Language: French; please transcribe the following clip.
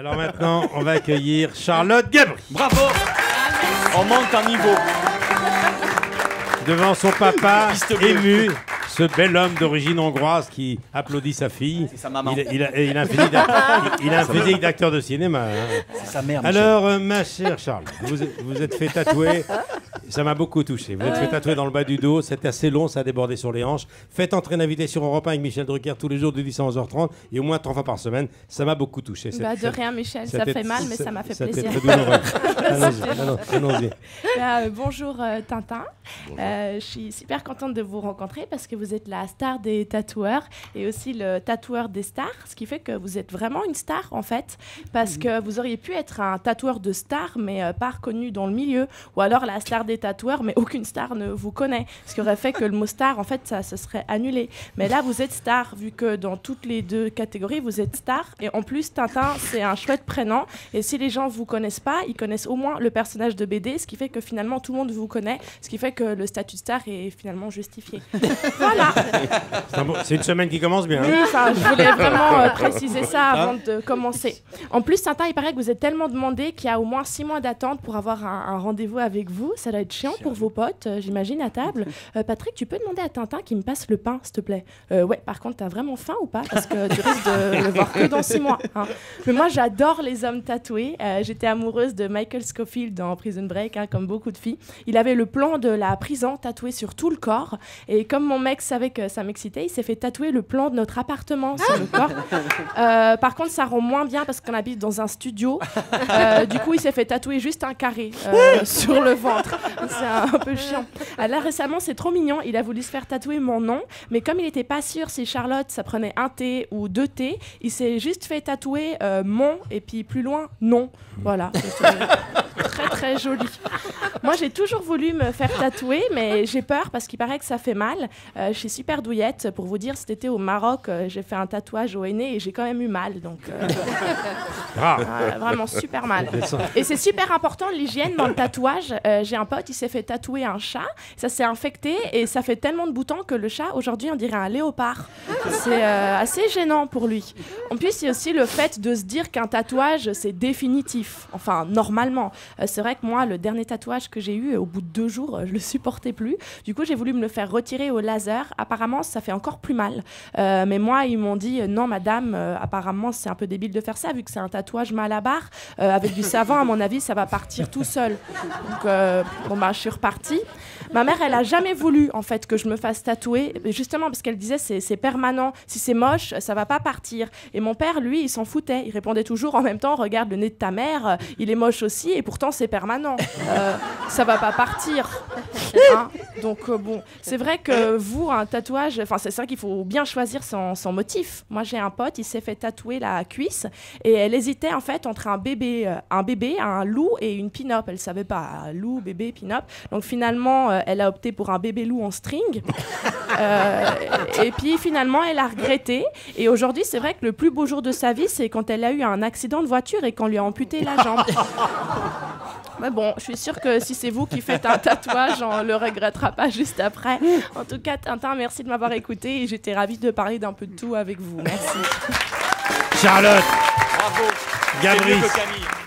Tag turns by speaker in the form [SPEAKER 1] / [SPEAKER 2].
[SPEAKER 1] Alors maintenant, on va accueillir Charlotte Gabri.
[SPEAKER 2] Bravo. On monte en niveau.
[SPEAKER 1] Devant son papa, ému, ce bel homme d'origine hongroise qui applaudit sa fille.
[SPEAKER 2] C'est sa maman.
[SPEAKER 1] Il a un physique d'acteur de cinéma. Hein.
[SPEAKER 2] C'est sa mère.
[SPEAKER 1] Alors, ma chère Charlotte, vous êtes fait tatouer. Ça m'a beaucoup touché. Vous êtes fait tatouer dans le bas du dos. C'était assez long, ça a débordé sur les hanches. Faites entrer une invitée sur Europe 1 avec Michel Drucker tous les jours de 10 à 11h30 et au moins 3 fois par semaine. Ça m'a beaucoup touché.
[SPEAKER 3] De rien, Michel. Ça fait mal, mais ça m'a fait plaisir.
[SPEAKER 1] C'était très douloureux. Allons-y.
[SPEAKER 3] Bonjour Tintin. Je suis super contente de vous rencontrer parce que vous êtes la star des tatoueurs et aussi le tatoueur des stars, ce qui fait que vous êtes vraiment une star en fait, parce que vous auriez pu être un tatoueur de star mais pas reconnu dans le milieu, ou alors la star des tatoueurs mais aucune star ne vous connaît, ce qui aurait fait que le mot star en fait ça se serait annulé. Mais là vous êtes star vu que dans toutes les deux catégories vous êtes star, et en plus Tintin c'est un chouette prénom, et si les gens vous connaissent pas, ils connaissent au moins le personnage de BD, ce qui fait que finalement tout le monde vous connaît, ce qui fait que le statut de star est finalement justifié. Voilà.
[SPEAKER 1] C'est une semaine qui commence bien.
[SPEAKER 3] Oui, je voulais vraiment préciser ça avant de commencer. En plus, Tintin, il paraît que vous êtes tellement demandé qu'il y a au moins 6 mois d'attente pour avoir un rendez-vous avec vous. Ça doit être chiant pour vos potes, j'imagine, à table. Patrick, tu peux demander à Tintin qu'il me passe le pain, s'il te plaît. Ouais, par contre, t'as vraiment faim ou pas? Parce que tu risques de le voir que dans 6 mois. Hein. Mais moi, j'adore les hommes tatoués. J'étais amoureuse de Michael Scofield dans Prison Break, hein, comme beaucoup de filles. Il avait le plan de la prison tatoué sur tout le corps. Et comme mon mec savait que ça m'excitait, il s'est fait tatouer le plan de notre appartement sur le corps. Par contre, ça rend moins bien parce qu'on habite dans un studio. Du coup, il s'est fait tatouer juste un carré sur le ventre. C'est un peu chiant. Là, récemment, c'est trop mignon. Il a voulu se faire tatouer mon nom, mais comme il n'était pas sûr si Charlotte, ça prenait un T ou 2 T, il s'est juste fait tatouer mon, et puis plus loin, non. Voilà. Très, très joli. Moi, j'ai toujours voulu me faire tatouer, mais j'ai peur parce qu'il paraît que ça fait mal. Je suis super douillette. Pour vous dire, cet été au Maroc, j'ai fait un tatouage au henné et j'ai quand même eu mal. Donc, vraiment super mal. Et c'est super important, l'hygiène dans le tatouage. J'ai un pote, il s'est fait tatouer un chat. Ça s'est infecté et ça fait tellement de boutons que le chat, aujourd'hui, on dirait un léopard. C'est assez gênant pour lui. En plus, il y a aussi le fait de se dire qu'un tatouage, c'est définitif. Enfin, normalement. C'est vrai que moi, le dernier tatouage que j'ai eu, au bout de 2 jours, je le supportais plus. Du coup, j'ai voulu me le faire retirer au laser. Apparemment, ça fait encore plus mal. Mais moi, ils m'ont dit, non, madame, apparemment, c'est un peu débile de faire ça, vu que c'est un tatouage malabar. Avec du savon, à mon avis, ça va partir tout seul. Donc, je suis repartie. Ma mère, elle a jamais voulu, en fait, que je me fasse tatouer, justement parce qu'elle disait, c'est permanent. Si c'est moche, ça va pas partir. Et mon père, lui, il s'en foutait. Il répondait toujours en même temps, regarde le nez de ta mère, il est moche aussi, et pourtant, c'est permanent. Ça va pas partir. Hein. Donc, bon, c'est vrai que vous, un tatouage, c'est ça qu'il faut bien choisir son motif. Moi, j'ai un pote, il s'est fait tatouer la cuisse, et elle hésitait, en fait, entre un bébé, un loup et une pin-up. Elle savait pas, loup, bébé, pin-up. Donc, finalement, elle a opté pour un bébé loup en string. Et puis, finalement, elle a regretté. Et aujourd'hui, c'est vrai que le plus beau jour de sa vie, c'est quand elle a eu un accident de voiture et qu'on lui a amputé la jambe. Mais bon, je suis sûre que si c'est vous qui faites un tatouage, on le regrettera pas juste après. En tout cas, Tintin, merci de m'avoir écouté et j'étais ravie de parler d'un peu de tout avec vous. Merci.
[SPEAKER 1] Charlotte
[SPEAKER 2] Bravo.
[SPEAKER 1] Gabri.
[SPEAKER 2] C'est mieux que Camille.